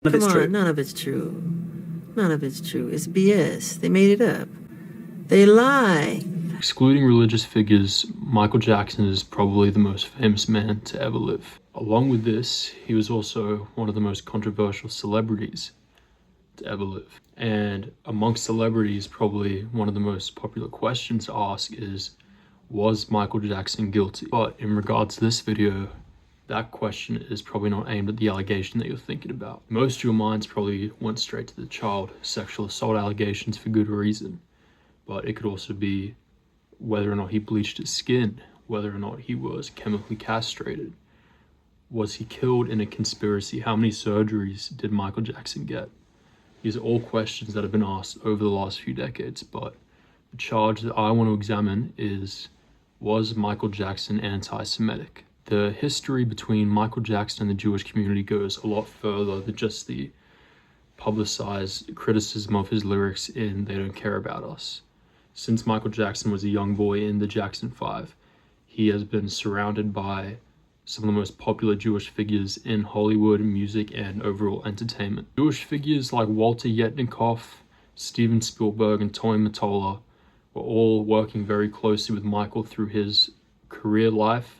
Come on, none of it's true. None of it's true. It's BS. They made it up. They lie. Excluding religious figures, Michael Jackson is probably the most famous man to ever live. Along with this, he was also one of the most controversial celebrities to ever live. And amongst celebrities, probably one of the most popular questions to ask is, was Michael Jackson guilty? But in regards to this video, that question is probably not aimed at the allegation that you're thinking about. Most of your minds probably went straight to the child sexual assault allegations for good reason. But it could also be whether or not he bleached his skin, whether or not he was chemically castrated. Was he killed in a conspiracy? How many surgeries did Michael Jackson get? These are all questions that have been asked over the last few decades, but the charge that I want to examine is, was Michael Jackson anti-Semitic? The history between Michael Jackson and the Jewish community goes a lot further than just the publicized criticism of his lyrics in They Don't Care About Us. Since Michael Jackson was a young boy in the Jackson 5, he has been surrounded by some of the most popular Jewish figures in Hollywood, music, and overall entertainment. Jewish figures like Walter Yetnikoff, Steven Spielberg, and Tony Mottola were all working very closely with Michael through his career life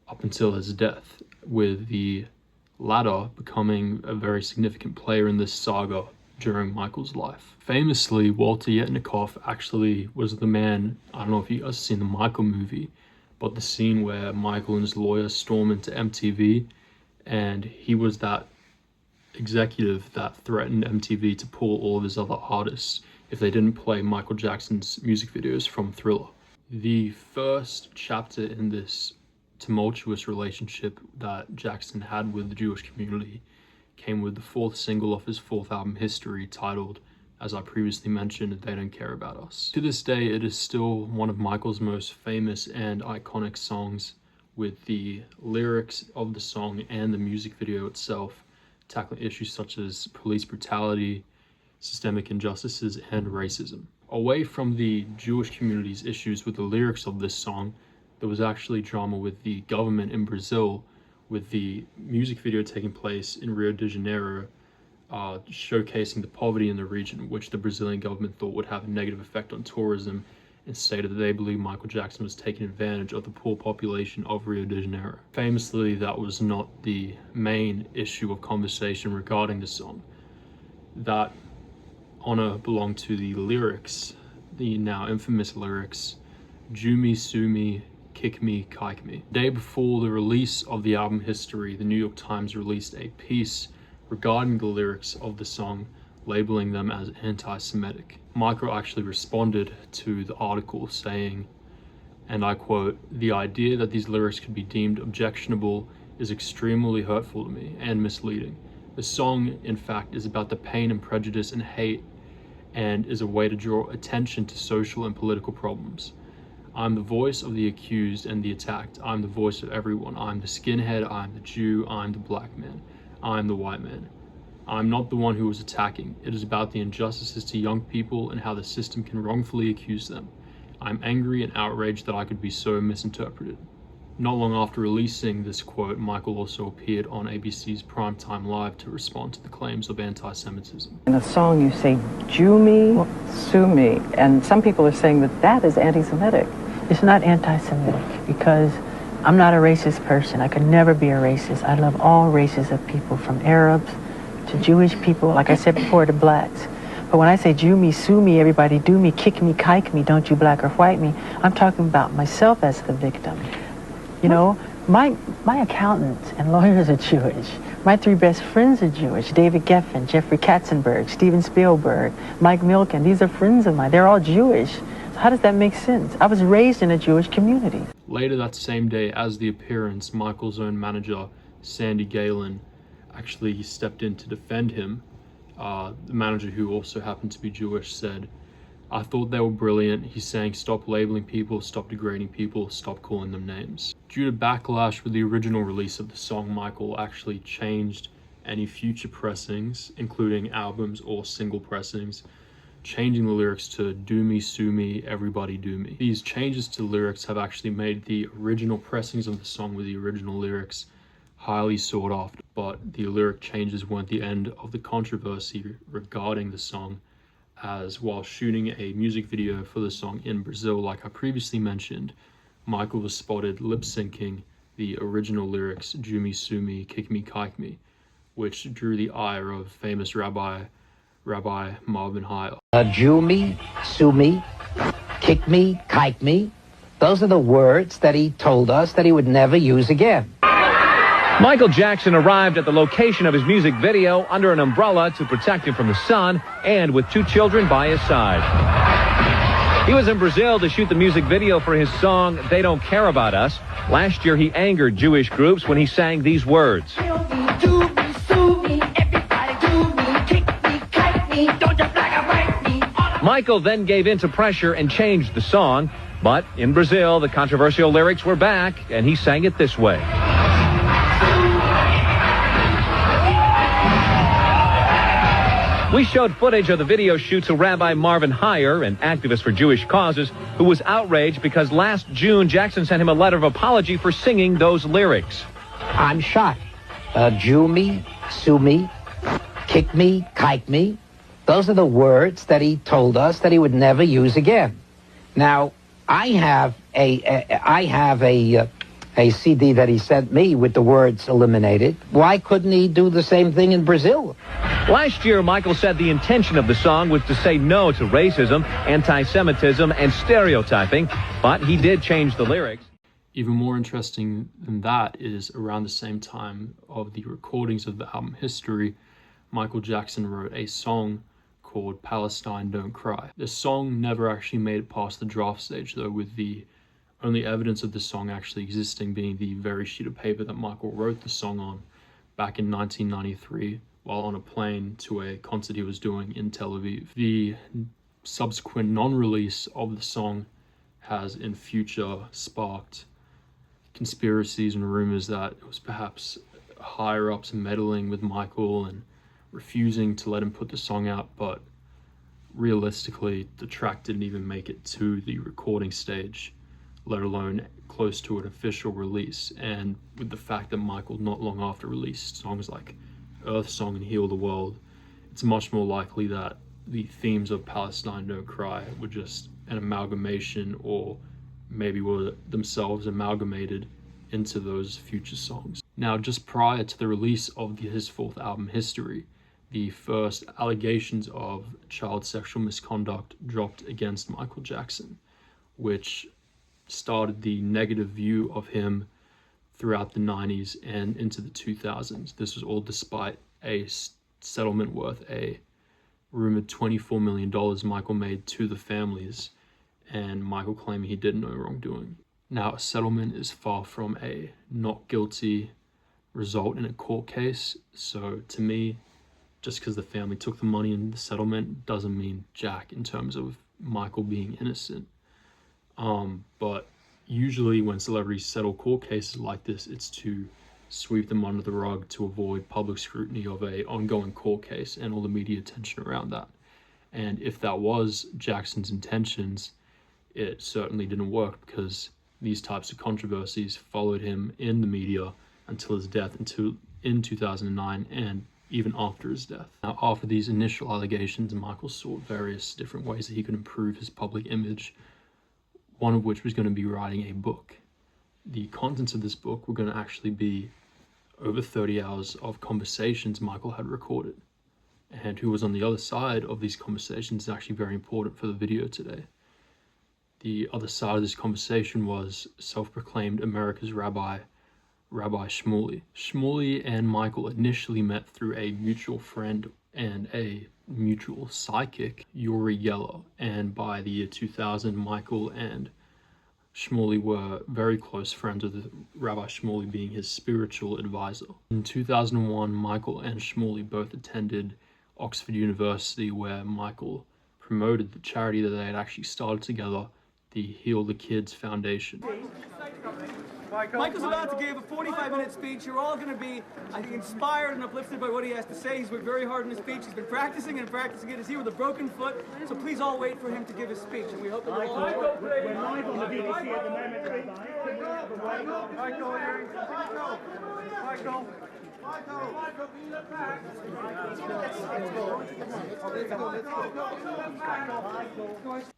up until his death, with the latter becoming a very significant player in this saga during Michael's life. Famously, Walter Yetnikoff actually was the man, I don't know if you guys have seen the Michael movie, but the scene where Michael and his lawyer storm into MTV, and he was that executive that threatened MTV to pull all of his other artists if they didn't play Michael Jackson's music videos from Thriller. The first chapter in this tumultuous relationship that Jackson had with the Jewish community came with the fourth single off his fourth album, History, titled, as I previously mentioned, They Don't Care About Us. To this day, it is still one of Michael's most famous and iconic songs, with the lyrics of the song and the music video itself tackling issues such as police brutality, systemic injustices, and racism. Away from the Jewish community's issues with the lyrics of this song, there was actually drama with the government in Brazil, with the music video taking place in Rio de Janeiro, showcasing the poverty in the region, which the Brazilian government thought would have a negative effect on tourism, and stated that they believed Michael Jackson was taking advantage of the poor population of Rio de Janeiro. Famously, that was not the main issue of conversation regarding the song. That honor belonged to the lyrics, the now infamous lyrics, "Jew me, sue me, kick me, kike me." The day before the release of the album History, the New York Times released a piece regarding the lyrics of the song, labeling them as anti-Semitic. Michael actually responded to the article saying, and I quote, "The idea that these lyrics could be deemed objectionable is extremely hurtful to me and misleading. The song, in fact, is about the pain and prejudice and hate, and is a way to draw attention to social and political problems. I'm the voice of the accused and the attacked. I'm the voice of everyone. I'm the skinhead, I'm the Jew, I'm the black man, I'm the white man. I'm not the one who was attacking. It is about the injustices to young people and how the system can wrongfully accuse them. I'm angry and outraged that I could be so misinterpreted." Not long after releasing this quote, Michael also appeared on ABC's Primetime Live to respond to the claims of anti-Semitism. In a song you say, "Jew me, sue me," and some people are saying that that is anti-Semitic. It's not anti-Semitic because I'm not a racist person. I could never be a racist. I love all races of people, from Arabs to Jewish people, like I said before, to blacks. But when I say Jew me, sue me, everybody do me, kick me, kike me, don't you black or white me, I'm talking about myself as the victim. You know, my accountants and lawyers are Jewish. My three best friends are Jewish: David Geffen, Jeffrey Katzenberg, Steven Spielberg, Mike Milken. These are friends of mine. They're all Jewish. So how does that make sense? I was raised in a Jewish community. Later that same day, as the appearance, Michael's own manager, Sandy Galen, actually stepped in to defend him. The manager, who also happened to be Jewish, said, "I thought they were brilliant. He's saying stop labeling people, stop degrading people, stop calling them names." Due to backlash with the original release of the song, Michael actually changed any future pressings, including albums or single pressings, changing the lyrics to "Do me, sue me, everybody do me." These changes to lyrics have actually made the original pressings of the song with the original lyrics highly sought after, but the lyric changes weren't the end of the controversy regarding the song, as while shooting a music video for the song in Brazil, like I previously mentioned, Michael was spotted lip-syncing the original lyrics, "Jew me, sue me, kick me, kike me," which drew the ire of famous Rabbi Marvin Heil. Jew me, sue me, kick me, kike me. Those are the words that he told us that he would never use again. Michael Jackson arrived at the location of his music video under an umbrella to protect him from the sun and with 2 children by his side. He was in Brazil to shoot the music video for his song, "They Don't Care About Us." Last year, he angered Jewish groups when he sang these words. Michael then gave in to pressure and changed the song, but in Brazil, the controversial lyrics were back, and he sang it this way. We showed footage of the video shoot to Rabbi Marvin Heyer, an activist for Jewish causes, who was outraged because last June, Jackson sent him a letter of apology for singing those lyrics. I'm shocked. Jew me, sue me, kick me, kike me. Those are the words that he told us that he would never use again. Now, I have a CD that he sent me with the words eliminated. Why couldn't he do the same thing in Brazil? Last year, Michael said the intention of the song was to say no to racism, anti-Semitism, and stereotyping, but he did change the lyrics. Even more interesting than that is around the same time of the recordings of the album History, Michael Jackson wrote a song called "Palestine Don't Cry." The song never actually made it past the draft stage, though, with the only evidence of the song actually existing being the very sheet of paper that Michael wrote the song on back in 1993 while on a plane to a concert he was doing in Tel Aviv. The subsequent non-release of the song has in future sparked conspiracies and rumors that it was perhaps higher-ups meddling with Michael and refusing to let him put the song out, but realistically, the track didn't even make it to the recording stage, let alone close to an official release. And with the fact that Michael not long after released songs like Earth Song and Heal the World, it's much more likely that the themes of Palestine Don't Cry were just an amalgamation, or maybe were themselves amalgamated into those future songs. Now, just prior to the release of his 4th album, History, the first allegations of child sexual misconduct dropped against Michael Jackson, which started the negative view of him throughout the 90s and into the 2000s. This was all despite a settlement worth a rumored $24 million Michael made to the families, and Michael claiming he did no wrongdoing. Now, a settlement is far from a not guilty result in a court case, so to me, just because the family took the money in the settlement doesn't mean jack in terms of Michael being innocent. But usually when celebrities settle court cases like this, it's to sweep them under the rug to avoid public scrutiny of a ongoing court case and all the media attention around that. And if that was Jackson's intentions, it certainly didn't work, because these types of controversies followed him in the media until his death in 2009 and even after his death. Now, after these initial allegations, Michael sought various different ways that he could improve his public image, one of which was going to be writing a book. The contents of this book were going to actually be over 30 hours of conversations Michael had recorded. And who was on the other side of these conversations is actually very important for the video today. The other side of this conversation was self-proclaimed America's Rabbi Shmuley. Shmuley and Michael initially met through a mutual friend and a mutual psychic, Uri Geller, and by the year 2000, Michael and Shmuley were very close friends, with Rabbi Shmuley being his spiritual advisor. In 2001, Michael and Shmuley both attended Oxford University, where Michael promoted the charity that they had actually started together, the Heal the Kids Foundation. Michael's about to give a 45-minute speech. You're all going to be, I think, inspired and uplifted by what he has to say. He's worked very hard in his speech. He's been practicing and practicing it. He's here with a broken foot. So please all wait for him to give his speech. And we hope that we'll all... We're live on the BBC at the moment,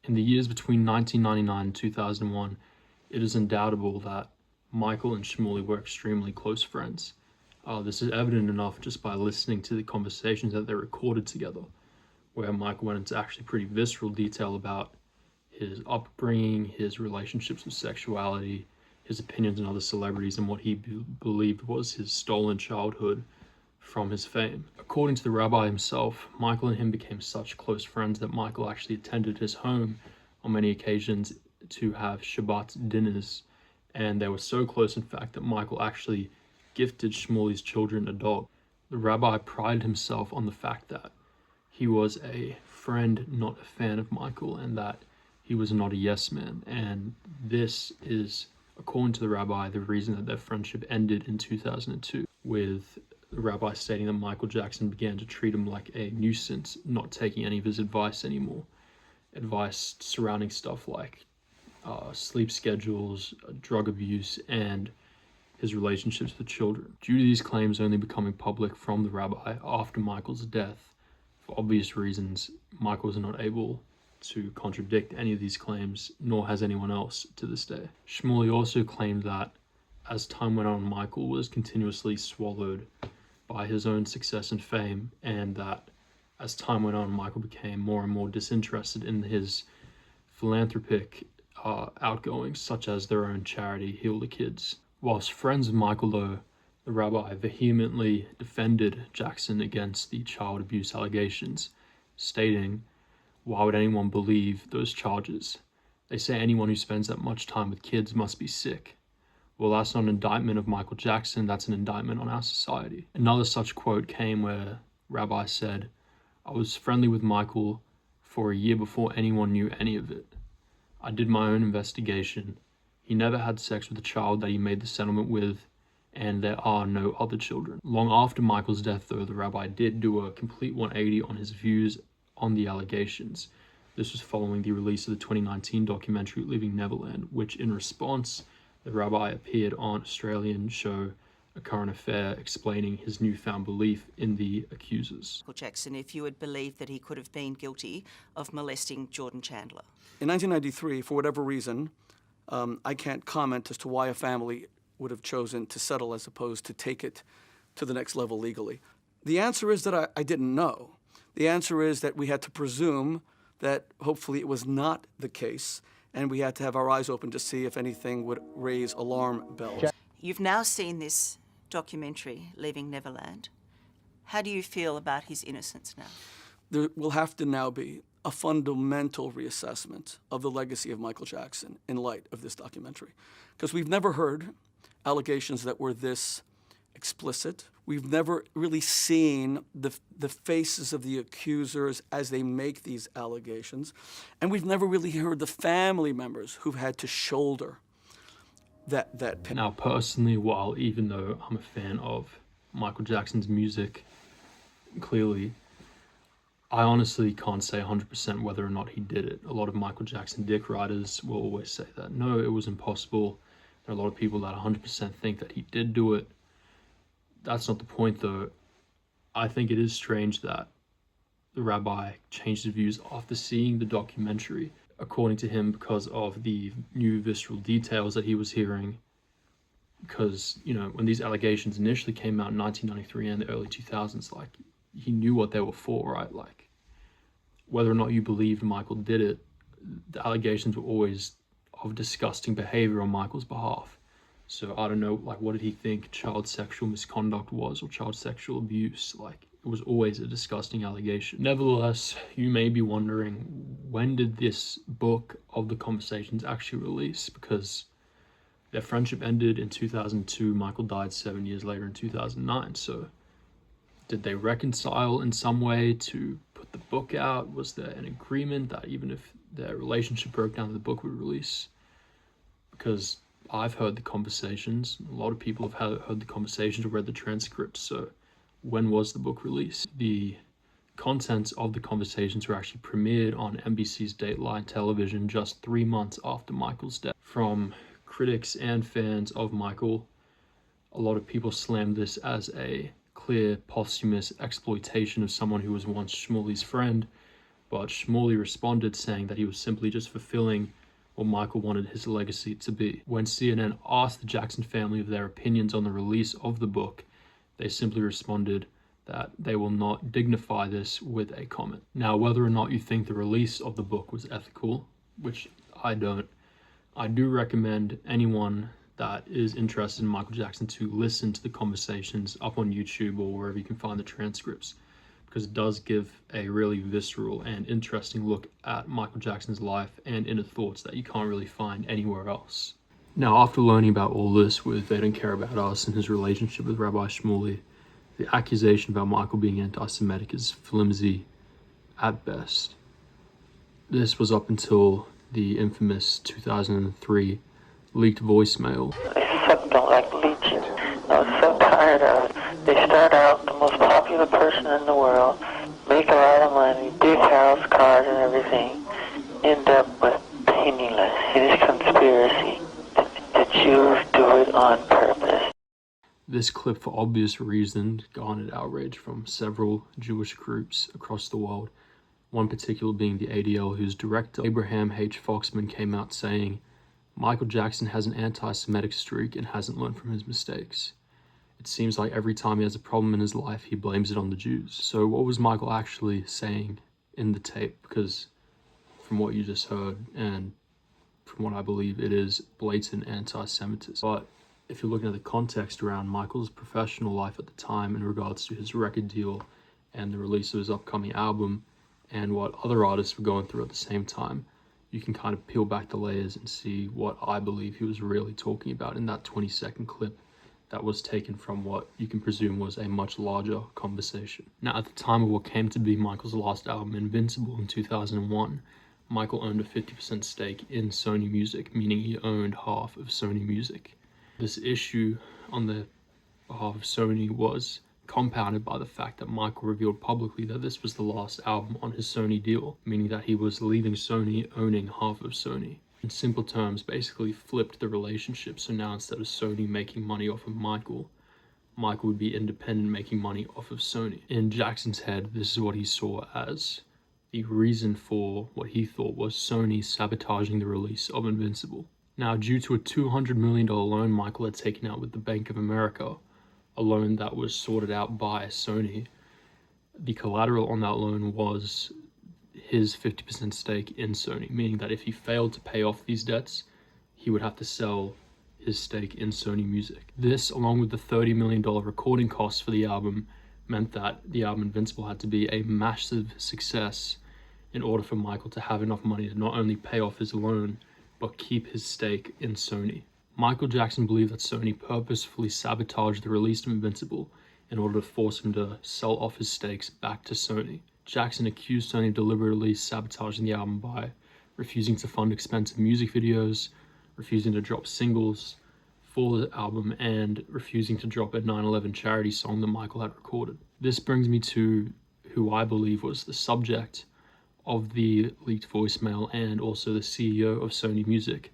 In the years between 1999 and 2001, it is undoubtable that Michael and Shmuley were extremely close friends. This is evident enough just by listening to the conversations that they recorded together, where Michael went into actually pretty visceral detail about his upbringing, his relationships with sexuality, his opinions on other celebrities, and what he believed was his stolen childhood from his fame. According to the rabbi himself, Michael and him became such close friends that Michael actually attended his home on many occasions to have Shabbat dinners, and they were so close, in fact, that Michael actually gifted Shmuley's children a dog. The rabbi prided himself on the fact that he was a friend, not a fan of Michael, and that he was not a yes man. And this is, according to the rabbi, the reason that their friendship ended in 2002, with the rabbi stating that Michael Jackson began to treat him like a nuisance, not taking any of his advice anymore. Advice surrounding stuff like sleep schedules, drug abuse, and his relationships with children. Due to these claims only becoming public from the rabbi after Michael's death, for obvious reasons, Michael was not able to contradict any of these claims, nor has anyone else to this day. Shmuley also claimed that as time went on, Michael was continuously swallowed by his own success and fame, and that as time went on, Michael became more and more disinterested in his philanthropic outgoings, such as their own charity, Heal the Kids. Whilst friends with Michael, though, the rabbi vehemently defended Jackson against the child abuse allegations, stating, "Why would anyone believe those charges? They say anyone who spends that much time with kids must be sick." Well, that's not an indictment of Michael Jackson, that's an indictment on our society. Another such quote came where Rabbi said, "I was friendly with Michael for a year before anyone knew any of it. I did my own investigation. He never had sex with the child that he made the settlement with, and there are no other children." Long after Michael's death, though, the rabbi did do a complete 180 on his views on the allegations. This was following the release of the 2019 documentary Living Neverland, which in response, the rabbi appeared on Australian show A Current Affair, explaining his newfound belief in the accusers. Michael Jackson, if you had believed that he could have been guilty of molesting Jordan Chandler. In 1993, for whatever reason, I can't comment as to why a family would have chosen to settle as opposed to take it to the next level legally. The answer is that I didn't know. The answer is that we had to presume that hopefully it was not the case, and we had to have our eyes open to see if anything would raise alarm bells. You've now seen this documentary, Leaving Neverland. How do you feel about his innocence now? There will have to now be a fundamental reassessment of the legacy of Michael Jackson in light of this documentary. Because we've never heard allegations that were this explicit. We've never really seen the faces of the accusers as they make these allegations. And we've never really heard the family members who've had to shoulder that pain. Now, personally, even though I'm a fan of Michael Jackson's music, clearly, I honestly can't say 100% whether or not he did it. A lot of Michael Jackson dick riders will always say that, no, it was impossible. There are a lot of people that 100% think that he did do it. That's not the point, though. I think it is strange that the rabbi changed his views after seeing the documentary, according to him, because of the new visceral details that he was hearing. Because, when these allegations initially came out in 1993 and the early 2000s, he knew what they were for, right? Whether or not you believed Michael did it, the allegations were always of disgusting behavior on Michael's behalf. So I don't know, what did he think child sexual misconduct was, or child sexual abuse? It was always a disgusting allegation. Nevertheless, you may be wondering, when did this book of the conversations actually release? Because their friendship ended in 2002. Michael died 7 years later in 2009. So did they reconcile in some way to put the book out? Was there an agreement that even if their relationship broke down, the book would release? Because I've heard the conversations. A lot of people have heard the conversations or read the transcripts. So when was the book released? The contents of the conversations were actually premiered on NBC's Dateline television just 3 months after Michael's death. From critics and fans of Michael, a lot of people slammed this as a clear posthumous exploitation of someone who was once Schmuley's friend, but Schmuley responded saying that he was simply just fulfilling what Michael wanted his legacy to be. When CNN asked the Jackson family of their opinions on the release of the book, they simply responded that they will not dignify this with a comment. Now, whether or not you think the release of the book was ethical, which I don't, I do recommend anyone that is interested in Michael Jackson to listen to the conversations up on YouTube or wherever you can find the transcripts, because it does give a really visceral and interesting look at Michael Jackson's life and inner thoughts that you can't really find anywhere else. Now, after learning about all this with They Don't Care About Us and his relationship with Rabbi Shmuley, the accusation about Michael being anti-Semitic is flimsy at best. This was up until the infamous 2003 leaked voicemail. I fucking don't like leeching. I was so tired of it. They start out the most popular person in the world, make a lot of money, big house, cars and everything, end up with penniless. It is conspiracy. The Jews do it on purpose. This clip, for obvious reasons, garnered outrage from several Jewish groups across the world, one particular being the ADL, whose director, Abraham H. Foxman, came out saying, "Michael Jackson has an anti-Semitic streak and hasn't learned from his mistakes. It seems like every time he has a problem in his life, he blames it on the Jews." So what was Michael actually saying in the tape? Because from what you just heard, and from what I believe, it is blatant anti-Semitism. But if you're looking at the context around Michael's professional life at the time in regards to his record deal and the release of his upcoming album and what other artists were going through at the same time, you can kind of peel back the layers and see what I believe he was really talking about in that 20-second clip that was taken from what you can presume was a much larger conversation. Now, at the time of what came to be Michael's last album, Invincible, in 2001, Michael owned a 50% stake in Sony Music, meaning he owned half of Sony Music. This issue on the behalf of Sony was compounded by the fact that Michael revealed publicly that this was the last album on his Sony deal, meaning that he was leaving Sony owning half of Sony. In simple terms, basically flipped the relationship, so now instead of Sony making money off of Michael, Michael would be independent, making money off of Sony. In Jackson's head, this is what he saw as the reason for what he thought was Sony sabotaging the release of Invincible. Now, due to a $200 million loan Michael had taken out with the Bank of America, a loan that was sorted out by Sony, the collateral on that loan was his 50% stake in Sony, meaning that if he failed to pay off these debts, he would have to sell his stake in Sony Music. This, along with the $30 million recording costs for the album, meant that the album Invincible had to be a massive success in order for Michael to have enough money to not only pay off his loan, but keep his stake in Sony. Michael Jackson believed that Sony purposefully sabotaged the release of Invincible in order to force him to sell off his stakes back to Sony. Jackson accused Sony of deliberately sabotaging the album by refusing to fund expensive music videos, refusing to drop singles for the album, and refusing to drop a 9/11 charity song that Michael had recorded. This brings me to who I believe was the subject of the leaked voicemail and also the CEO of Sony Music,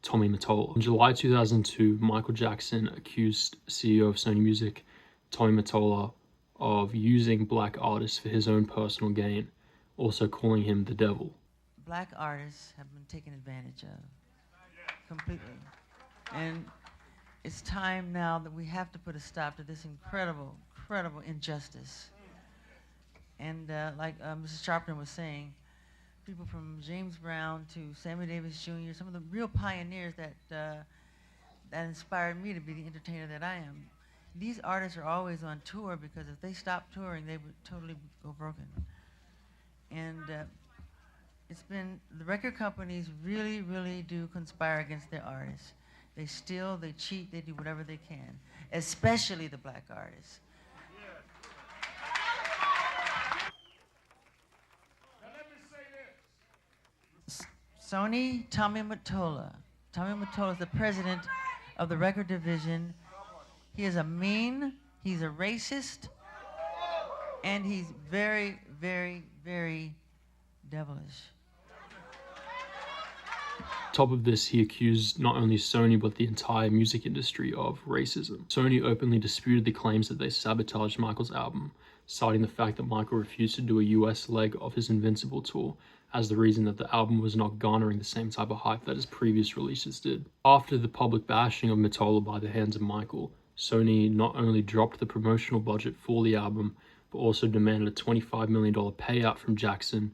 Tommy Mottola. In July 2002, Michael Jackson accused CEO of Sony Music, Tommy Mottola, of using black artists for his own personal gain, also calling him the devil. Black artists have been taken advantage of completely. And it's time now that we have to put a stop to this incredible injustice. And like Mrs. Sharpton was saying, people from James Brown to Sammy Davis Jr., some of the real pioneers that inspired me to be the entertainer that I am. These artists are always on tour because if they stopped touring, they would totally go broken. And it's been, the record companies really do conspire against their artists. They steal, they cheat, they do whatever they can, especially the black artists. Sony, Tommy Mottola, Tommy Mottola is the president of the record division. He is he's a racist, and he's very, very, very devilish. Top of this, he accused not only Sony but the entire music industry of racism. Sony openly disputed the claims that they sabotaged Michael's album, citing the fact that Michael refused to do a US leg of his Invincible tour as the reason that the album was not garnering the same type of hype that his previous releases did. After the public bashing of Mottola by the hands of Michael, Sony not only dropped the promotional budget for the album, but also demanded a $25 million payout from Jackson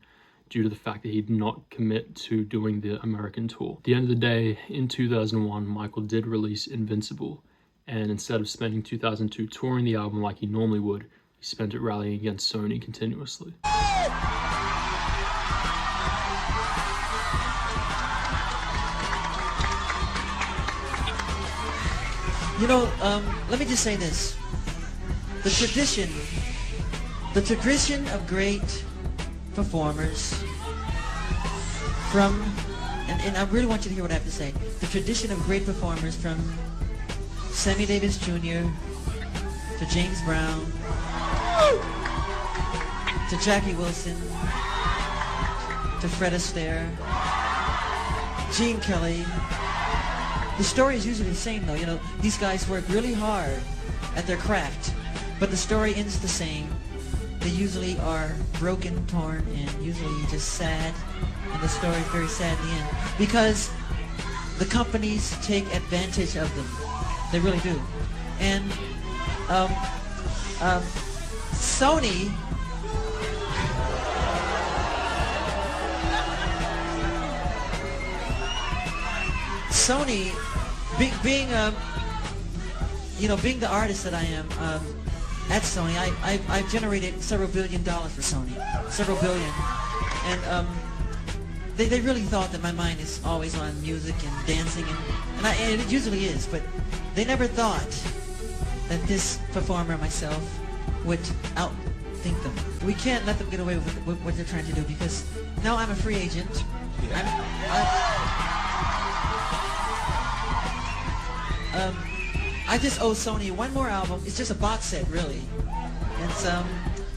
due to the fact that he did not commit to doing the American tour. At the end of the day, in 2001, Michael did release Invincible, and instead of spending 2002 touring the album like he normally would, he spent it rallying against Sony continuously. You know, let me just say this. The tradition of great performers from, and I really want you to hear what I have to say. The tradition of great performers from Sammy Davis Jr. to James Brown to Jackie Wilson to Fred Astaire, Gene Kelly. The story is usually the same though. You know, these guys work really hard at their craft, but the story ends the same. They usually are broken, torn, and usually just sad, and the story is very sad in the end because the companies take advantage of them. They really do. And Sony being being the artist that I am at Sony, I've generated several $1 billion for Sony, several billion, and they really thought that my mind is always on music and dancing, and it usually is, but they never thought that this performer, myself, would outthink them. We can't let them get away with what they're trying to do because now I'm a free agent. I just owe Sony one more album. It's just a box set, really. It's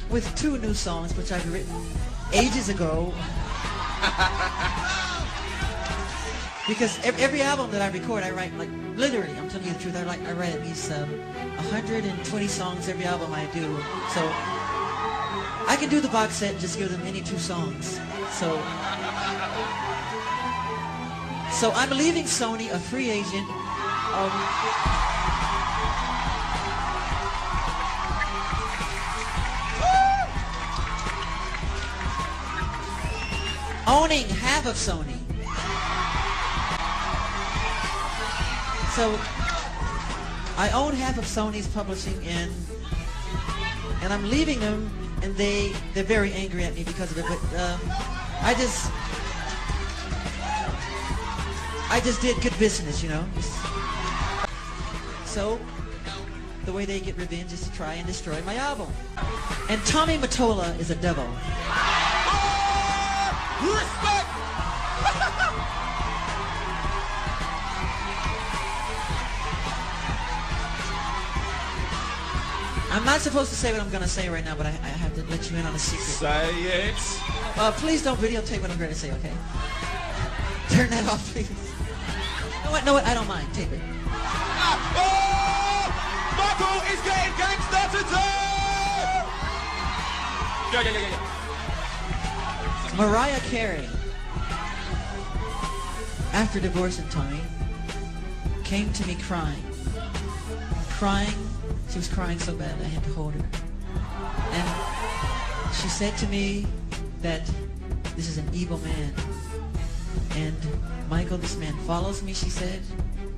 with 2 new songs, which I've written ages ago. Because every album that I record, I write, like, literally, I'm telling you the truth, I write at least 120 songs every album I do. So I can do the box set and just give them any 2 songs. So I'm leaving Sony a free agent. Owning half of Sony. So I own half of Sony's publishing, and I'm leaving them, and they're very angry at me because of it. But I just did good business, you know. So the way they get revenge is to try and destroy my album. And Tommy Mottola is a devil. Respect! I'm not supposed to say what I'm going to say right now, but I have to let you in on a secret. Say it. Please don't videotape what I'm going to say, okay? Turn that off, please. No, what? I don't mind. Tape it. Oh! Michael is getting gangster today! Yeah. Mariah Carey, after divorcing Tony, came to me crying. She was crying so bad I had to hold her. And she said to me that this is an evil man. And Michael, this man follows me, she said.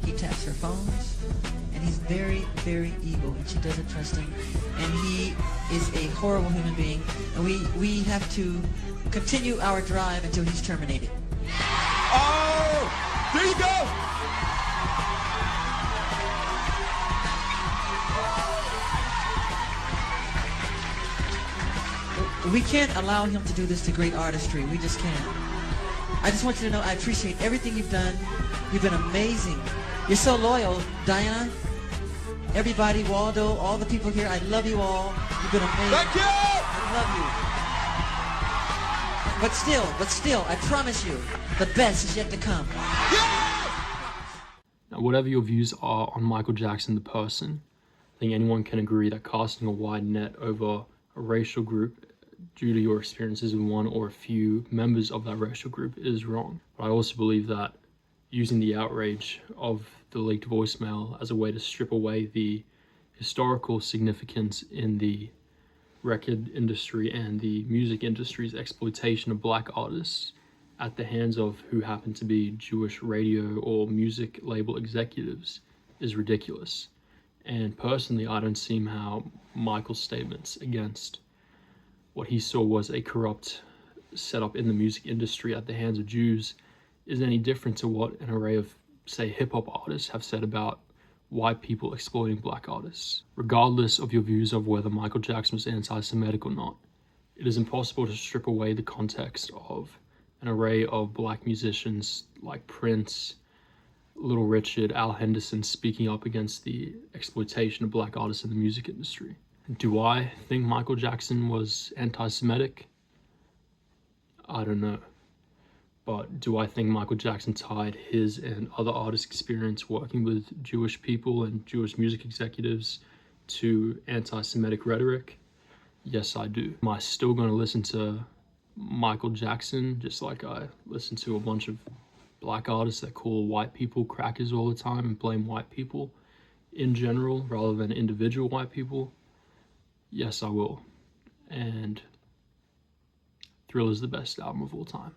He taps her phones. And he's very, very evil. And she doesn't trust him. And he is a horrible human being. And we have to continue our drive until he's terminated. Oh! There you go! We can't allow him to do this to great artistry. We just can't. I just want you to know I appreciate everything you've done. You've been amazing. You're so loyal, Diana. Everybody, Waldo, all the people here, I love you all. You've been amazing. Thank you! I love you. But still, I promise you, the best is yet to come. Now, whatever your views are on Michael Jackson the person, I think anyone can agree that casting a wide net over a racial group due to your experiences with one or a few members of that racial group is wrong. But I also believe that using the outrage of the leaked voicemail as a way to strip away the historical significance in the record industry and the music industry's exploitation of black artists at the hands of who happen to be Jewish radio or music label executives is ridiculous. And personally, I don't see how Michael's statements against what he saw was a corrupt setup in the music industry at the hands of Jews is any different to what an array of, say, hip-hop artists have said about white people exploiting black artists. Regardless of your views of whether Michael Jackson was anti-Semitic or not, it is impossible to strip away the context of an array of black musicians like Prince, Little Richard, Al Henderson speaking up against the exploitation of black artists in the music industry. Do I think Michael Jackson was anti-Semitic? I don't know. But do I think Michael Jackson tied his and other artists' experience working with Jewish people and Jewish music executives to anti-Semitic rhetoric? Yes, I do. Am I still going to listen to Michael Jackson just like I listen to a bunch of black artists that call white people crackers all the time and blame white people in general rather than individual white people? Yes, I will. And Thriller's the best album of all time.